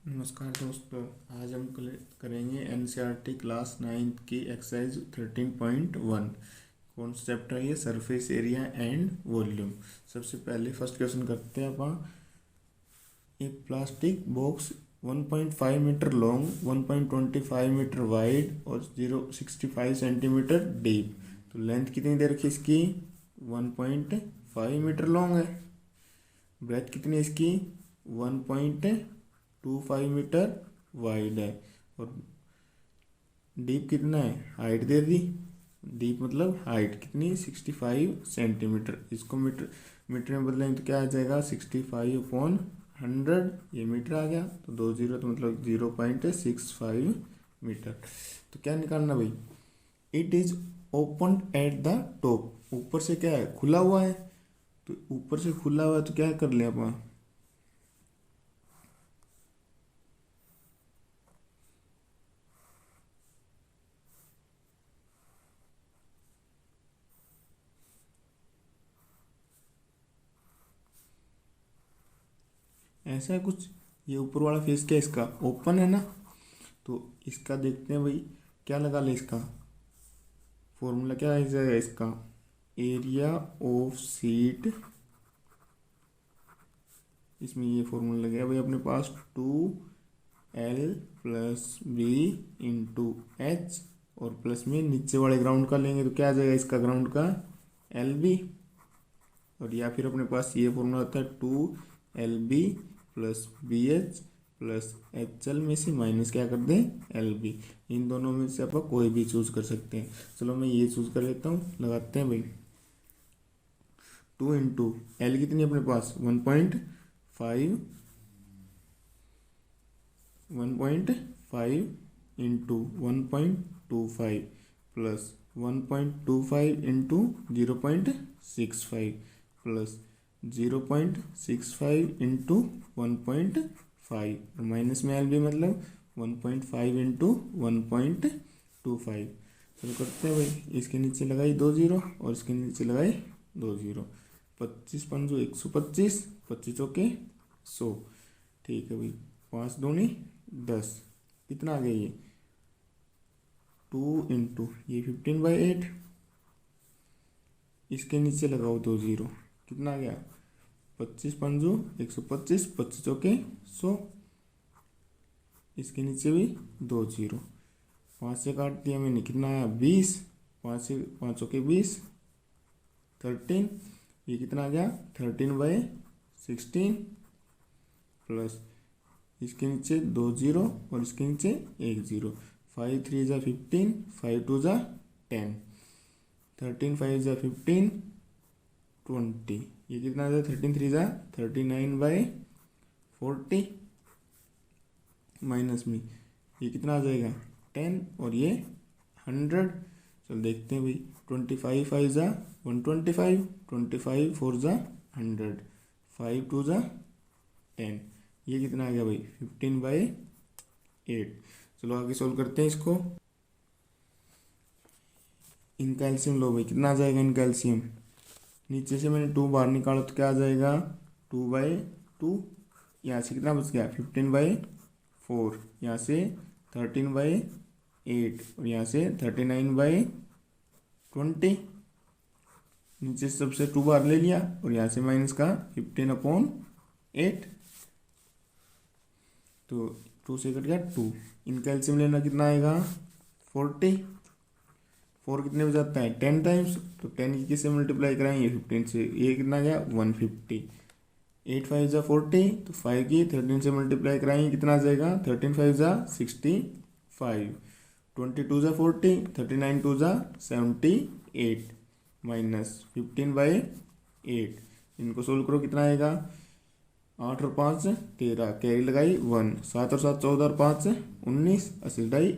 नमस्कार दोस्तों। आज हम करेंगे एनसीईआरटी क्लास 9th की एक्सरसाइज 13.1। कौन सा चैप्टर है ये? Surface area and volume. सबसे पहले फर्स्ट क्वेश्चन करते हैं अपन। एक plastic box 1.5 metre long, 1.25 metre wide और 0.65 सेंटीमीटर डीप। तो लेंथ कितनी दे रखी है इसकी? 1.5 मीटर लॉन्ग है। ब्रेथ कितनी है इसकी? 1.25 मीटर वाइड है। और डीप कितना है? हाइट दे दी। डीप मतलब हाइट कितनी? 65 सेंटीमीटर। इसको मीटर मीटर में बदलें तो क्या आ जाएगा? 65/100। ये मीटर आ गया तो 20 तो मतलब 0.65 मीटर। तो क्या निकालना भाई? It is open at the top. ऊपर से क्या है? खुला हुआ है। तो ऊपर से खुला हुआ है तो क्या कर लिया अपन? ऐसा है कुछ। ये ऊपर वाला फेस क्या है इसका? ओपन है ना। तो इसका देखते हैं भाई, क्या लगा ले इसका फॉर्मूला क्या है जाएगा इसका? Area of seat. इसमें ये फॉर्मूला लगेगा भाई अपने पास 2L+B इंटू एच। और प्लस में नीचे वाले ग्राउंड का लेंगे तो क्या आ जाएगा इसका? ग्राउंड का LB। और या फिर अपने पास ये फॉर्मूला होता है 2LB+BH प्लस HL में से माइनस क्या कर दें? LB। इन दोनों में से आप कोई भी चूज कर सकते हैं। चलो मैं ये चूज कर लेता हूँ। लगाते हैं भाई। 2 इंटू L कितनी है अपने पास? 1.5 into 1.25 plus 1.25 into 0.65 plus 0.65 into 1.5 और माइनस में LB मतलब 1.5 इंटू 1.25। चलो करते हैं भाई। इसके नीचे लगाई 2 0 और इसके नीचे लगाई 2 0। 25×5 125, 25 चौके 100। ठीक है भाई। 5 दूनी 10। कितना आ गया ये? 2 इंटू ये 15/8। इसके नीचे लगाओ 2 0। कितना आ गया? 25×5 125, 25 चौके 100। इसके नीचे भी 2 0। 5 से काट दिया मैंने, कितना आया? 20। 5 से 5 चौके 20, 13। ये कितना आ गया? 13/16 प्लस इसके नीचे 2 0 और इसके नीचे 1 0। 5 3 ज़ा 15, 5 2 ज़ा 10, 13 5 ज़ा 15, 20। ये कितना आ जाए? 13 3 ज़ा 39/40 माइनस में ये कितना आ जाएगा? 10 और ये 100। चलो देखते हैं भाई। 25 5 ज़ा 125, 25 4 ज़ा 100, 5 2 ज़ा 10। ये कितना आ गया भाई? 15/8। चलो आगे सोल्व करते हैं इसको। इनका एलसीएम लो भाई। कितना आ जाएगा इनका एलसीएम? नीचे से मैंने 2 बाहर निकाला तो क्या आ जाएगा? 2/2। यहाँ से कितना बच गया? 15/4। यहाँ से 13/8 और यहाँ से 39/20। नीचे से सबसे 2 बार ले लिया और यहाँ से माइनस का 15/8। तो 2 से कट गया 2। इनका एलसीएम लेना कितना आएगा? 40। 4 कितने में जाता है? 10 टाइम्स। तो 10 की किससे मल्टीप्लाई कराएंगे? 15 से। ये कितना गया? 150। 8 5 ज़ा 40 तो 5 की 13 से मल्टीप्लाई कराएंगे, कितना आ जाएगा? 13 5 ज़ा 65, 22 ज़ा 40, 39 2 ज़ा 78 माइनस 15/8। इनको सोल्व करो, कितना आएगा? 8 और 5 13, कैरी लगाई 1, 7 और 7 14 और 5 19, 80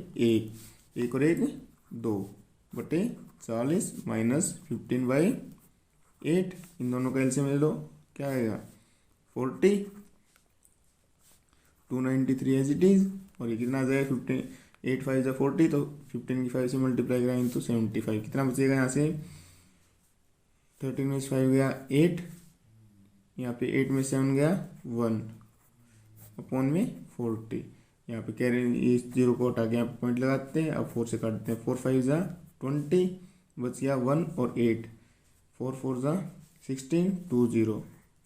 1 और 1 2 बटे 40 माइनस 15/8। इन दोनों का एलसीएम ले लो, क्या आएगा? 40। 293 एज इट इज। और ये कितना आ जाएगा? 15 8 5 ज़ा 40 तो 15 की 5 से मल्टीप्लाई कराएंगे तो 75। कितना बचेगा यहाँ से? 13 में से 5 गया 8, यहाँ पे 8 में 7 गया 1 अपॉन में 40। यहाँ पे कैरी इस जीरो को हटा के यहाँ पे पॉइंट लगाते हैं। अब 4 से काटते हैं, 4 5 जा 20, बच गया 1 और 8, 4 4 जा 16, 2 0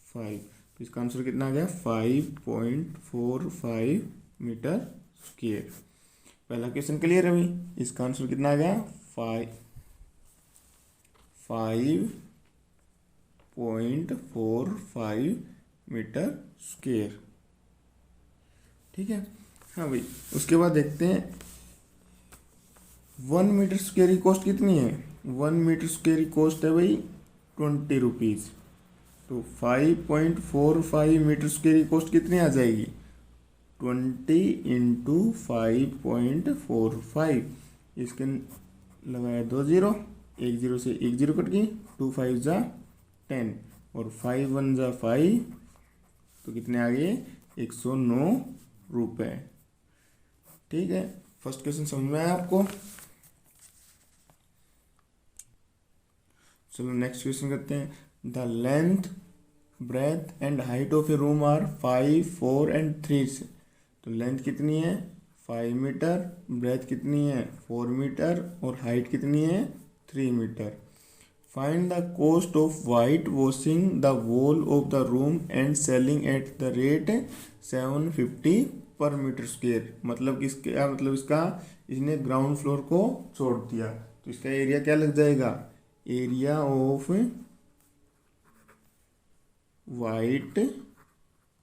5। तो इसका आंसर कितना आ गया 5.45 मीटर स्क्वेयर। पहला क्वेश्चन क्लियर है भाई। इसका आंसर कितना आ गया 5.45 मीटर स्क्वेयर। ठीक है। हाँ भाई, उसके बाद देखते हैं 1 मीटर स्क्वेयर की कॉस्ट कितनी है। 1 मीटर स्क्वेयर की कॉस्ट है भाई 20 रुपीज़। तो 5.45 मीटर स्क्वेयर की कॉस्ट कितनी आ जाएगी 20 इंटू 5.45। इसके लगाया 2 जीरो, 1 जीरो से 1 जीरो कट गई, 2 5 जा 10 और 5 1 जा 5, तो कितने आ गए 109 रुपये। ठीक है, फर्स्ट क्वेश्चन समझ में आया आपको। चलो नेक्स्ट क्वेश्चन करते हैं। The length breadth and height of a room are 5 4 and 3। तो लेंथ कितनी है 5 मीटर, ब्रेथ कितनी है 4 मीटर और हाइट कितनी है 3 metre. Find the cost of white washing the wall of the room and ceiling at the rate 750 per metre square. मतलब कि इसका मतलब इसने ग्राउंड फ्लोर को छोड़ दिया, तो इसका एरिया क्या लग जाएगा, एरिया ऑफ वाइट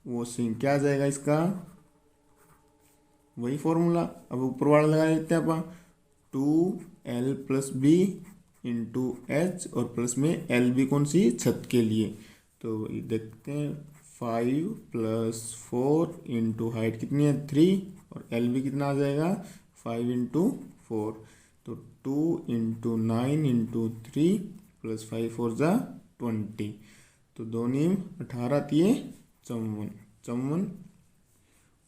वॉशिंग क्या आ जाएगा इसका, वही फॉर्मूला। अब ऊपर वाला लगा लेते हैं अपन, 2L + B इंटू H और प्लस में L भी कौन सी छत के लिए। तो ये देखते हैं 5 + 4 इंटू हाइट कितनी है 3 और L भी कितना आ जाएगा 5 इंटू 4। तो 2 इंटू 9 इंटू 3 + 5 4 जा 20। तो 2 नीम 18 तिये 54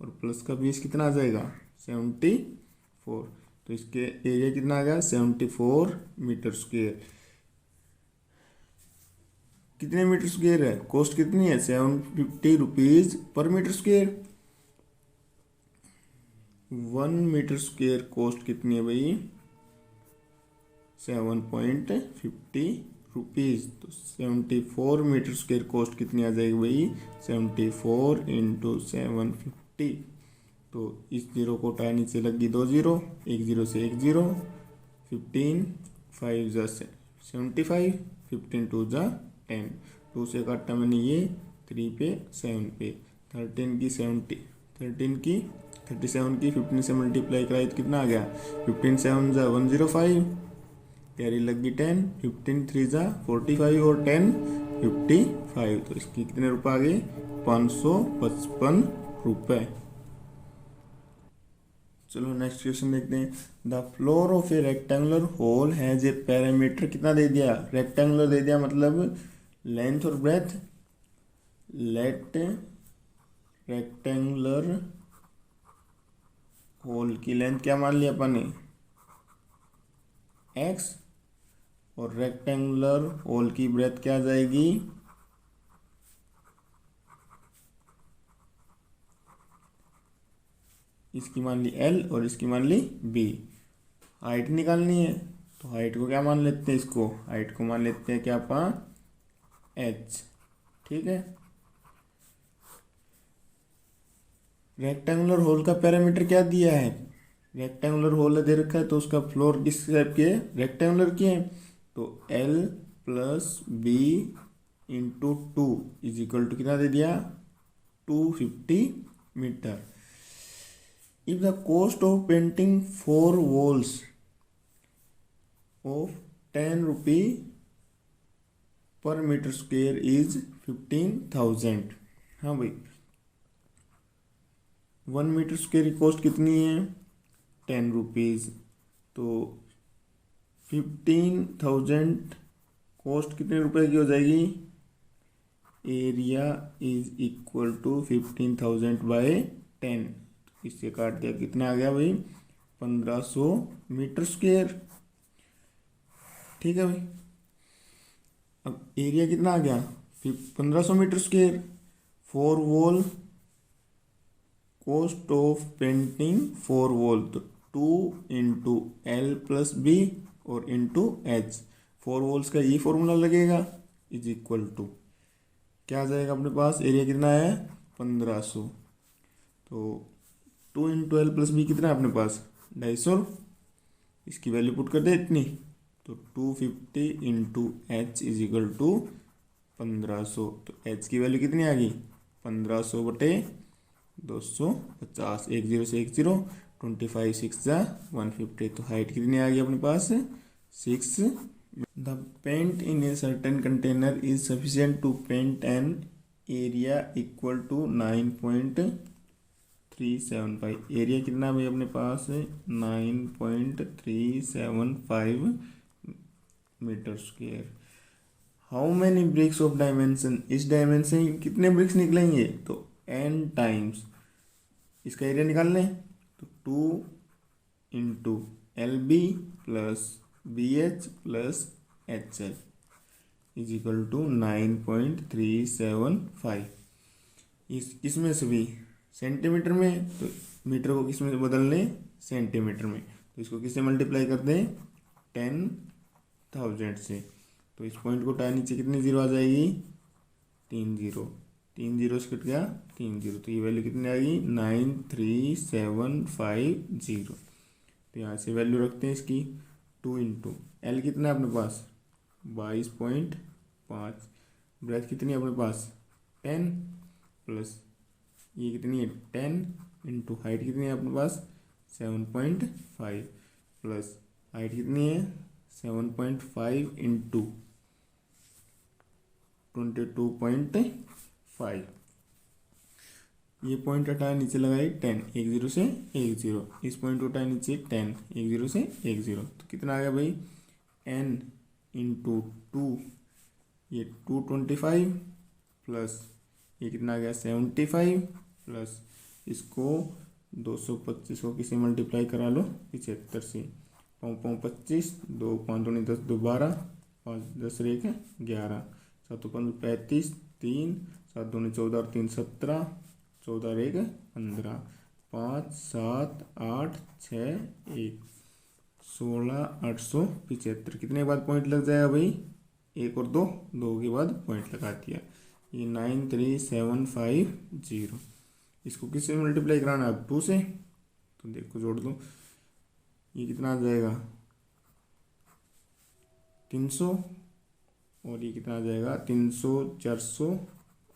और प्लस का 20 कितना आ जाएगा 74। तो इसके एरिया कितना आ गया 74 मीटर स्क्वेयर। कितने मीटर स्क्वेयर है, कॉस्ट कितनी है 750 rupees per metre square. 1 metre square cost कितनी है भाई 7.50 रुपीज़। तो 74 मीटर स्क्वेयर कॉस्ट कितनी आ जाएगी भाई 74 इंटू 750। तो इस जीरो को हटाया, नीचे लगी 2 जीरो, 1 जीरो से 1 जीरो, 15 5 जा 75, 15 2 जा 10, 2 से काटा मैंने ये 3 पे 7 पे, 13 की 37 की 15 से मल्टीप्लाई कराई तो कितना आ गया 15 7 जा 105, कैरी लगी 10, 15 3 जा 45 और 10 55। तो इसकी कितने रुपए आ गए 555 रुपये। चलो नेक्स्ट क्वेश्चन देखते हैं। The floor of a rectangular hall has a perimeter कितना दे दिया, रेक्टेंगुलर दे दिया मतलब लेंथ और ब्रेथ। लेट रेक्टेंगुलर होल की लेंथ क्या मान लिया अपन ने x और रेक्टेंगुलर होल की ब्रेथ क्या आ जाएगी इसकी मान ली L और इसकी मान ली B। हाइट निकालनी है तो हाइट को क्या मान लेते हैं, इसको हाइट को मान लेते हैं क्या अपन h। ठीक है, रेक्टेंगुलर होल का पैरामीटर क्या दिया है, रेक्टेंगुलर होल दे रखा है तो उसका फ्लोर किस टाइप के रेक्टेंगुलर की है। तो L + B इंटू 2 = कितना दे दिया 250 metre. If the cost of painting 4 walls of 10 rupee per meter square is 15,000। हाँ भाई 1 मीटर स्क्वेयर की कॉस्ट कितनी है 10 रुपीज़। तो 15,000 कॉस्ट कितने रुपए की हो जाएगी, एरिया = 15,000 बाय 10। इससे काट दिया कितना आ गया भाई 1500 मीटर स्क्वेयर। ठीक है भाई, अब एरिया कितना आ गया 1500 metre square. 4 wall cost of painting 4 wall, तो 2 इंटू एल प्लस बी और इंटू एच, 4 वॉल्स का ये फॉर्मूला लगेगा, इज इक्वल टू क्या आ जाएगा अपने पास, एरिया कितना है 1500, तो 2 इंटू एल प्लस बी कितना है अपने पास 250, इसकी वैल्यू पुट कर दे इतनी, तो 250 into H is equal to 1500, तो एच की वैल्यू कितनी आ गई 1500 बटे 250, 10 से 10, 25 6 जा 150, तो हाइट कितनी आ गई अपने पास 6। The paint in a certain container is sufficient to paint an area equal to 9.375, area कितना भाई अपने पास 9.375 metre square. How many bricks of dimension, इस डायमेंशन कितने ब्रिक्स निकलेंगे, तो n टाइम्स इसका एरिया निकाल लें, तो 2 into L B plus B H plus H L is equal to 9.375। इसमें से भी सेंटीमीटर में, तो मीटर को किस में बदल लें सेंटीमीटर में, तो इसको किससे मल्टीप्लाई कर दें 10,000 से, तो इस पॉइंट को टाइम नीचे कितनी जीरो आ जाएगी 3 जीरो, 3 जीरो से कट गया 3 जीरो, तो ये वैल्यू कितनी आएगी 93750, तो यहाँ से वैल्यू रखते हैं इसकी 2 इंटू एल कितना है अपने पास 22.5, ब्रेथ कितनी है अपने पास 10 प्लस ये कितनी है 10 इंटू हाइट कितनी है अपने पास 7.5 प्लस हाइट कितनी है 7.5 इंटू 22.5, ये पॉइंट हटाया नीचे लगाई 10, 10 से 10, इस पॉइंट को हटाया नीचे 10, 10 से 10, तो कितना आ गया भाई n इंटू 2, ये 225 प्लस ये कितना आ गया 75 प्लस इसको 225 को किसी मल्टीप्लाई करा लो 75 से, 5 2 5 2 10 2 12 5 10 1 11 7 5 35 3 7 2 14 3 17 14 1 15 5 7 8 6 1 16 875, कितने के बाद पॉइंट लग जाएगा भाई 1 और 2 के बाद पॉइंट लगा दिया, ये 93750, इसको किससे मल्टीप्लाई कराना है 2 से, तो देखो जोड़ दो, ये कितना आ जाएगा 300 और ये कितना आ जाएगा 300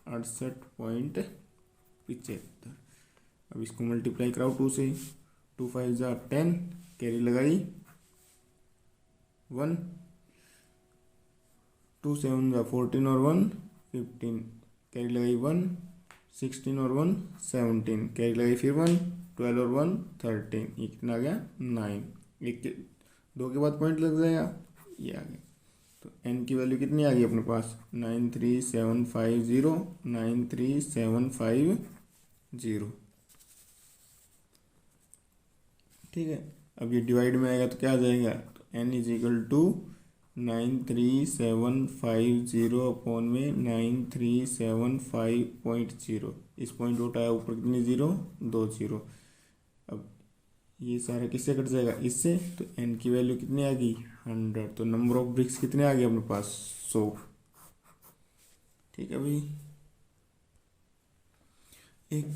468.75, अब इसको मल्टीप्लाई कराओ 2 से, 2 5 जा 10, कैरी लगाई 1, 2 7 जा 14 और 1 15, कैरी लगाई 1, 16 और 1 17, कैरी लगाई फिर 1, 12 और 1 13, ये कितना आ गया 9, एक 2 के बाद पॉइंट लग जाएगा, ये आ गया, तो n की वैल्यू कितनी आ गई अपने पास 93750, ठीक है। अब ये डिवाइड में आएगा तो क्या आ जाएगा, तो n is equal to 93750 upon में 9375.0, इस पॉइंट उठाया ऊपर कितनी जीरो 2 जीरो, अब ये सारा किससे कट जाएगा इससे, तो n की वैल्यू कितनी आ गई 100, तो नंबर ऑफ ब्रिक्स कितने आ गए अपने पास 100, ठीक है भाई। एक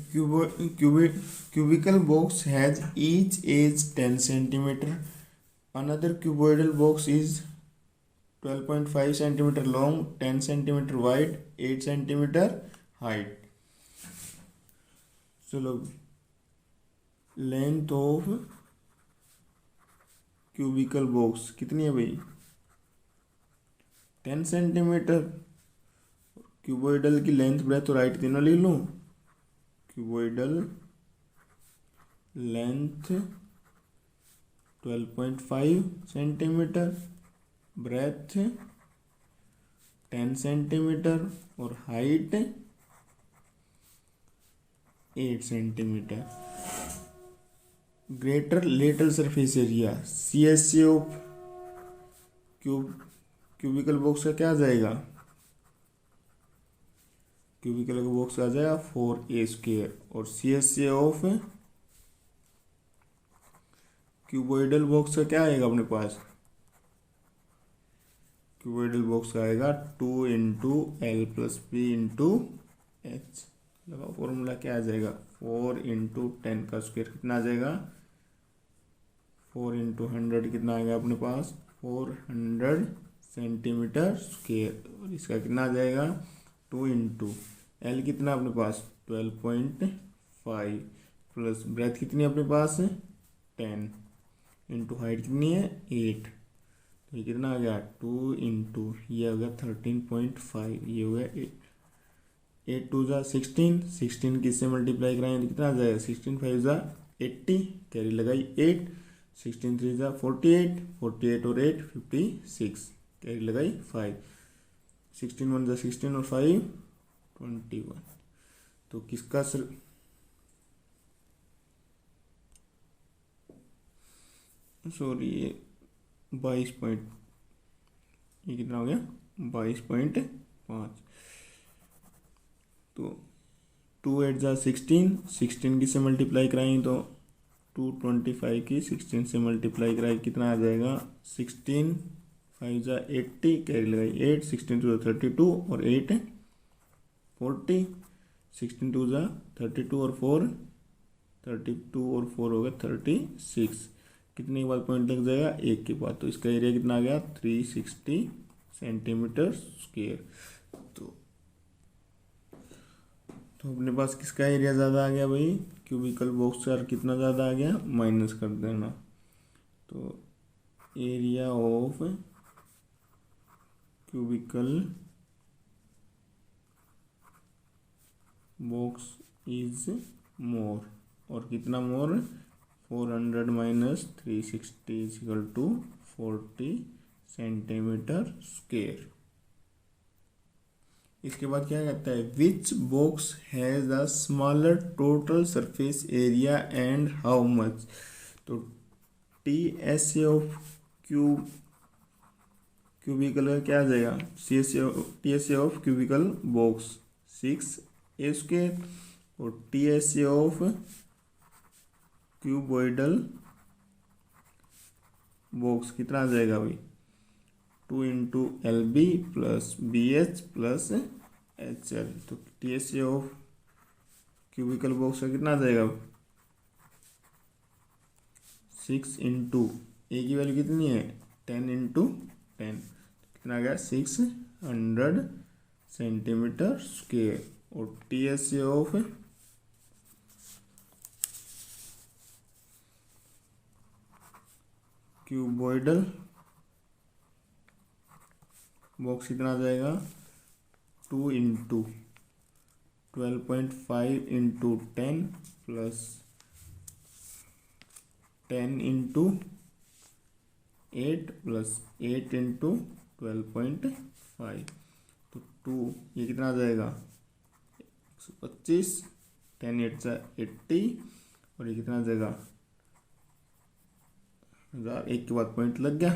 cubical box has each edge 10 centimeter. Another cuboidal box is 12.5 centimeter long, 10 centimeter wide, 8 centimeter height. चलो लेंथ ऑफ क्यूबिकल बॉक्स कितनी है भाई 10 सेंटीमीटर, क्यूबोइडल की लेंथ ब्रेथ और हाइट तीनों ले लूँ, cuboidal length 12.5 centimetre, breadth 10 centimetre और height 8 centimetre. Greater lateral surface area CSA of cubical box का क्या आ जाएगा क्यूबिकल का बॉक्स आ जाएगा 4a²। और CSA ऑफ क्यूबॉइडल बॉक्स का क्या आएगा अपने पास, क्यूबॉइडल बॉक्स का आएगा 2 × L + B × लगाओ फॉर्मूला, क्या आ जाएगा 4 × 10 का स्क्वायर कितना आ जाएगा, 4 × 100 कितना आएगा अपने पास 400 सेंटीमीटर स्क्वायर। और इसका कितना आ जाएगा 2 × L कितना अपने पास 12.5 प्लस ब्रेथ कितनी है अपने पास 10 इंटू हाइट कितनी है 8, तो ये कितना आ गया 2 × ये हो गया 13.5, ये हो गया 8 2 × 16, 16 किससे मल्टीप्लाई कराएंगे तो कितना आ जाएगा 16 5 × 80, कैरी लगाई 8, 16 3 × 48, 48 और 8 56, कैरी लगाई 5, 16 1 × 16 और 5 21। तो किसका सॉरी ये 22 पॉइंट, ये कितना हो गया 22.5। तो 2 8 × 16, 16 किससे मल्टीप्लाई कराएंगे तो 225 की 16 से मल्टीप्लाई कराएंगे कितना आ जाएगा 16 5 × 80, कैरी लगाई 8, 16 2 × 32 और 8 40, 16 2 × 32 और 4 32 और 4 हो गया 36, कितने के बाद पॉइंट लग जाएगा 1 के बाद। तो इसका एरिया कितना आ गया 360 सेंटीमीटर स्क्वायर। तो अपने पास किसका एरिया ज़्यादा आ गया भाई, क्यूबिकल बॉक्स का कितना ज़्यादा आ गया माइनस कर देना। तो area of cubical box is more, और कितना मोर 400 - 360 = 40 सेंटीमीटर स्क्वायर। इसके बाद क्या कहता है which box has the smaller total surface area and how much. तो TSA ऑफ क्यूबिकल का क्या आ जाएगा TSA of cubical box 6a² और TSA ऑफ क्यूबॉइडल बॉक्स कितना आ जाएगा भाई 2 × LB + BH + HL। तो TSA ऑफ क्यूबिकल बॉक्स का कितना आ जाएगा 6 × A की वैल्यू कितनी है 10 × 10, कितना आ गया 600 सेंटीमीटर स्क्वायर। और TSA ऑफ क्यूबॉइडल बॉक्स कितना आ जाएगा 2 × 12.5 × 10 + 10 × 8 + 8 × 12.5। तो 2 ये कितना आ जाएगा 125, 10 8 = 80 और ये कितना आ जाएगा 1000, 1 के बाद पॉइंट लग गया।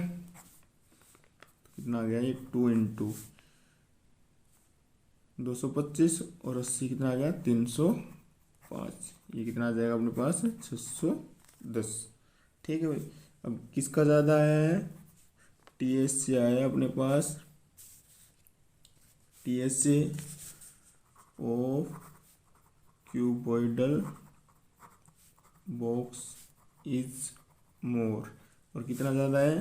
कितना आ गया ये 2 × 225 और 80 कितना आ गया 305, ये कितना आ जाएगा अपने पास 610। ठीक है भाई। अब किसका ज़्यादा आया है TSA आया अपने पास TSA of cuboidal box is more, और कितना ज़्यादा है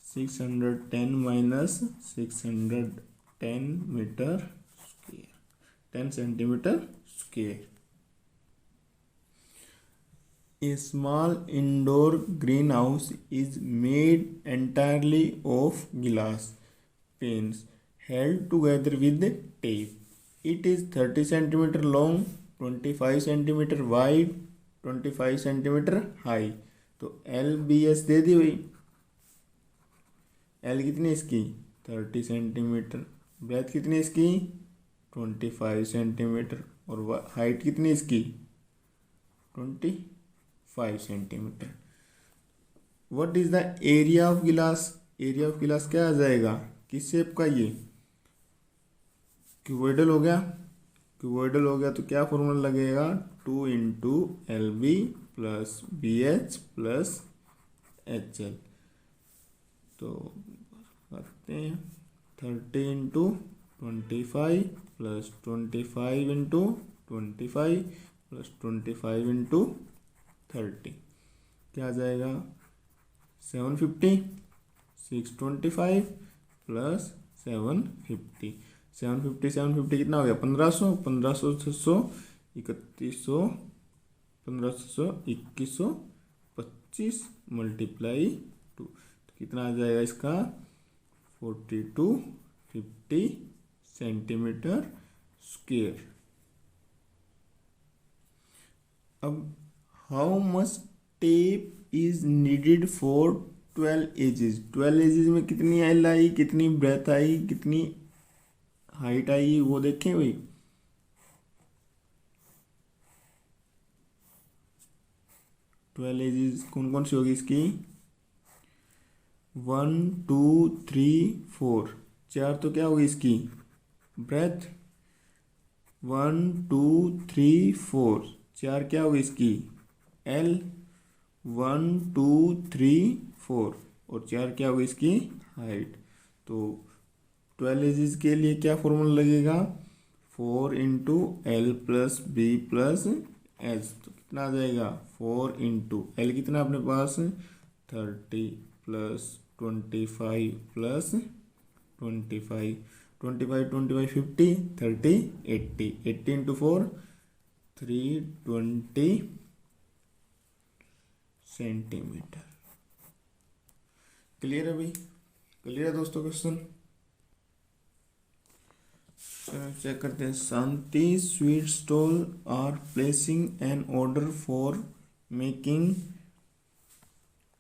610 - 610 metre square 10 centimetre square. A small indoor greenhouse is made entirely of glass panes held together with tape. It is 30 centimeter long, 25 centimeter wide, 25 centimeter high. तो LBS दे दी हुई, L कितनी है इसकी 30 centimetre, breath कितनी है इसकी 25 सेंटीमीटर और height कितनी है इसकी 25 centimetre. What is the area of गिलास, एरिया ऑफ गिलास क्या आ जाएगा किस शेप का, ये क्यूबॉइडल हो गया, क्यूबॉइडल हो गया तो क्या फॉर्मूला लगेगा, 2 × LB plus BH plus HL। तो करते हैं 30 × 25 प्लस 25 × 25 प्लस 25 × 30 क्या आ जाएगा, 750। 625 प्लस 750, 750 कितना हो गया, 1500, 1500 600 3100, 1500 2100 25 मल्टीप्लाई 2, तो कितना आ जाएगा इसका 4250 सेंटीमीटर स्क्वायर। अब how much tape is needed for 12 edges. 12 edges में कितनी एल आई, कितनी ब्रेथ आई, कितनी हाइट आई, वो देखें भाई। ट्वेल्व एजेस कौन कौन सी होगी इसकी, 1 2 3 4, 4 तो क्या होगी इसकी ब्रेथ, 1 2 3 4, 4 क्या होगी इसकी एल, 1 2 3 4 और 4 क्या होगी इसकी हाइट। तो 12 एजेस के लिए क्या फॉर्मूला लगेगा, 4 × L plus B plus H। तो कितना आ जाएगा, 4 × L कितना अपने पास 30 प्लस 25 प्लस 25 25 25 50 30 80 80 × 4 320 सेंटीमीटर। क्लियर है भाई, क्लियर है दोस्तों क्वेश्चन। चेक करते हैं, Shanti sweet stall are placing an order for making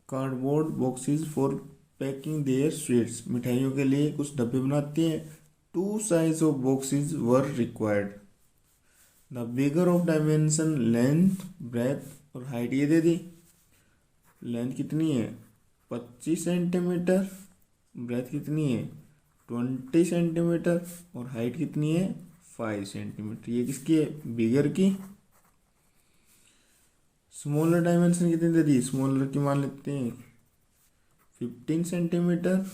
cardboard boxes for packing their sweets. मिठाइयों के लिए कुछ डब्बे बनाती हैं। 2 size of boxes were required. The bigger of dimension length breadth और हाइट ये दे दी। लेंथ कितनी है 25 सेंटीमीटर, ब्रेथ कितनी है 20 सेंटीमीटर और हाइट कितनी है 5 सेंटीमीटर। ये किसकी है, बिगर की। स्मॉलर डायमेंशन कितनी दे दी, स्मॉलर की मान लेते हैं 15 सेंटीमीटर,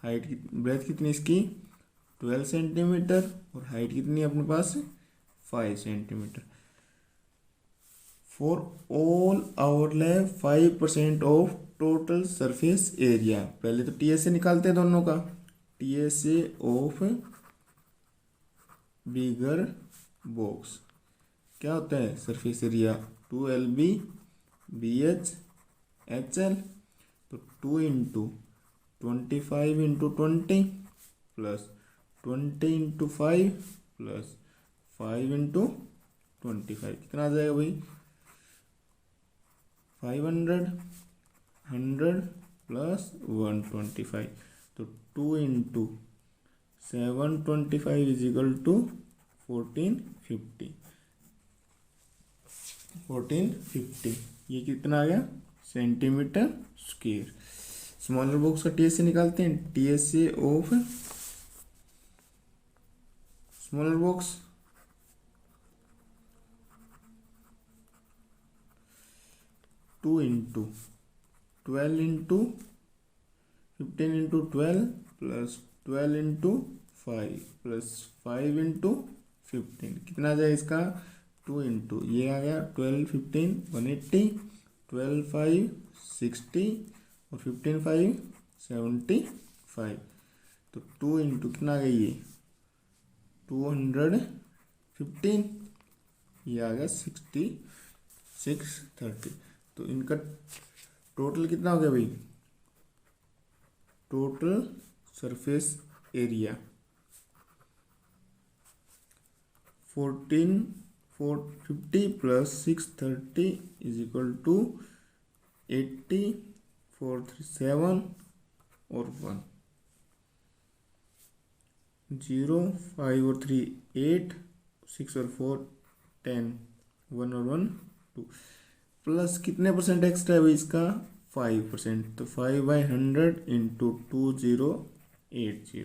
हाइट की ब्रेथ कितनी इसकी 12 सेंटीमीटर और हाइट कितनी है अपने पास 5 centimetre. For all overlap 5% of total surface area. पहले तो TSA निकालते हैं दोनों का। TSA ऑफ बिगर बॉक्स क्या होता है, surface area 2LB BH HL। तो 2 × 25 × 20 प्लस 20 × 5 प्लस 5 × 25 कितना आ जाएगा भाई 500 100 प्लस 125। तो 2 × 725 इज इक्वल टू 1450। ये कितना आ गया सेंटीमीटर स्क्वायर। स्मॉलर बॉक्स का TSA निकालते हैं। TSA of smaller box 2 × 12 × 15 × 12 plus 12 × 5 plus 5 × 15 कितना आ जाएगा इसका 2 × ये आ गया 12 15 180, 12 5 60 और 15 5 75। तो 2 × कितना आ गया ये 215, ये आ गया 66 30। तो इनका टोटल कितना हो गया भाई, total surface area 1450 plus 630 is equal to 80 4 3 7 और 1 0 5 और 3 8 6 और 4 10 1 और 1 2 प्लस कितने परसेंट एक्स्ट्रा है भाई इसका 5%। तो 5/100 × 2080,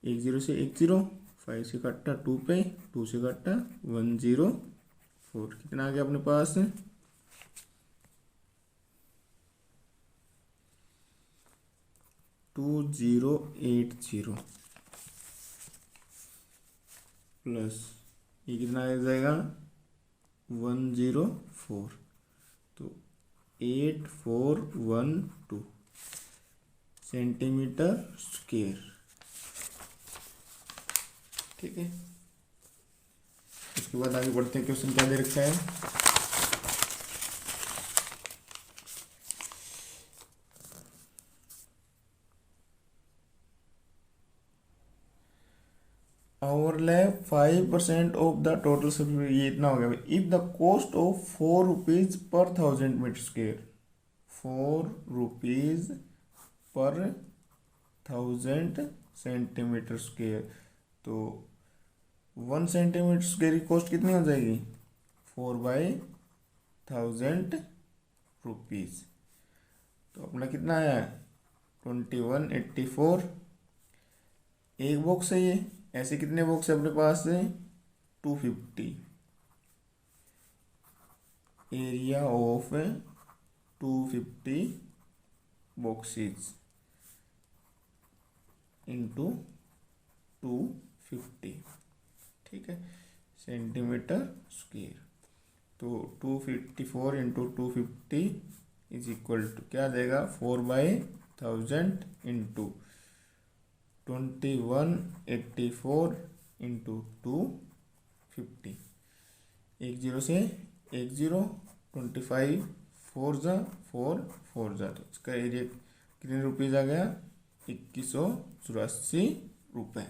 1 0 से 1 0 5 से काटा 2 पे, 2 से काटा 104, कितना आ गया अपने पास 2080 प्लस ये कितना आ जाएगा 104, तो 8412 सेंटीमीटर स्क्वायर। ठीक है, उसके बाद आगे बढ़ते हैं। क्वेश्चन क्या दे रखा है, ओवरलैप 5% ऑफ द टोटल, ये इतना हो गया। If the cost of 4 rupees per 1000 metre square, 4 rupees per 1000 centimetre square, तो 1 सेंटीमीटर स्क्वायर की कॉस्ट कितनी हो जाएगी 4/1000 रुपीज। तो अपना कितना आया 2184। एक बॉक्स है ये, ऐसे कितने बॉक्स है अपने पास है 250। एरिया ऑफ 250 बॉक्सेस इंटू 250, ठीक है, सेंटीमीटर स्क्वायर। तो 254 इंटू 250 इज इक्वल टू क्या देगा 4/1000 इंटू 2184 इंटू 250। 10 से 10, 25 4 जा 4 4 जा, तो इसका एरिया कितने रुपीज़ आ गया 2184 रुपये।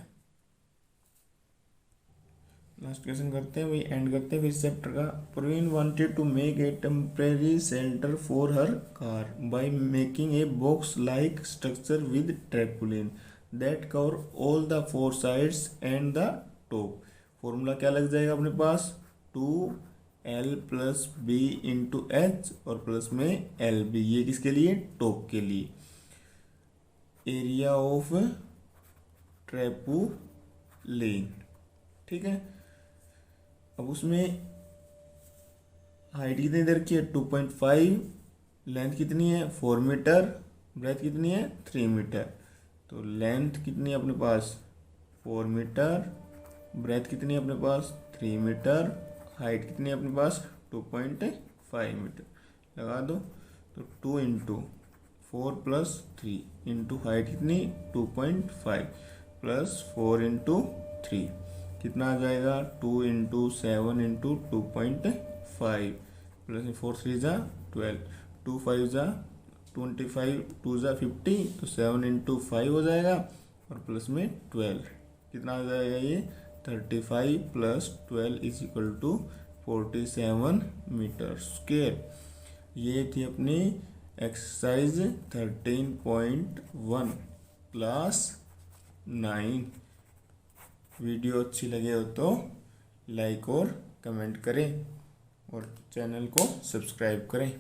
लास्ट क्वेश्चन करते हैं, वही एंड करते हैं फिर चैप्टर का। Praveen wanted to make a temporary centre for her car by making a box like structure with tarpaulin that cover all the 4 sides and the top. Formula क्या लग जाएगा अपने पास 2l + b इंटू एच और plus में lb, ये किसके लिए टॉप के लिए। एरिया ऑफ ट्रैपोलिन, ठीक है। अब उसमें हाइट कितनी दे रखी है 2.5, लेंथ कितनी है 4 मीटर, ब्रेथ कितनी है 3 मीटर। तो लेंथ कितनी है अपने पास 4 मीटर, ब्रेथ कितनी है अपने पास 3 मीटर, हाइट कितनी है अपने पास 2.5 मीटर। लगा दो, तो 2 इंटू 4 + 3 इंटू हाइट कितनी 2.5 प्लस 4 इंटू 3 कितना आ जाएगा 2 इंटू 7 इंटू 2.5 प्लस 4 3 जा 12, 2 5 जा 25, 2 जा 50, तो 7 इंटू 5 हो जाएगा और प्लस में 12 कितना आ जाएगा ये 35 + 12 is equal to 47 metre square. ये थी अपनी एक्सरसाइज 13.1 क्लास 9। वीडियो अच्छी लगे हो तो लाइक और कमेंट करें और चैनल को सब्सक्राइब करें।